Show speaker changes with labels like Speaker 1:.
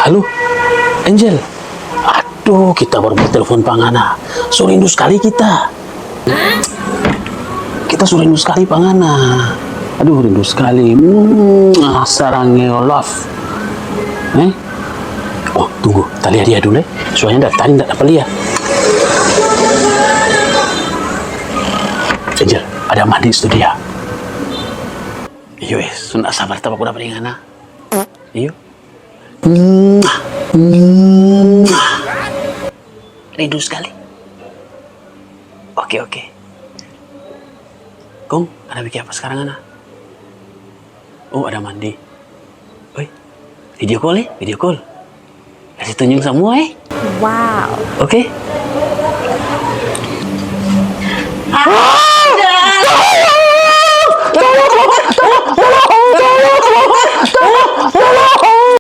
Speaker 1: Halo, Angel. Aduh, kita baru telepon Pangana. So rindu sekali kita. Kita so rindu sekali Pangana. Aduh, rindu sekali. Sarang love. Oh, tunggu. Kita lihat dia dulu. Soalnya dari tadi tidak dapat lihat. Angel, ada mandi itu dia. Iyo, sudah sabar tak aku dapat ingana. Iyo. Rindu sekali. Oke. Kong, ada bikin apa sekarang, Ana? Oh, ada mandi. Oi, video call. Kasih tunjuk semua,
Speaker 2: Wow.
Speaker 1: Oke?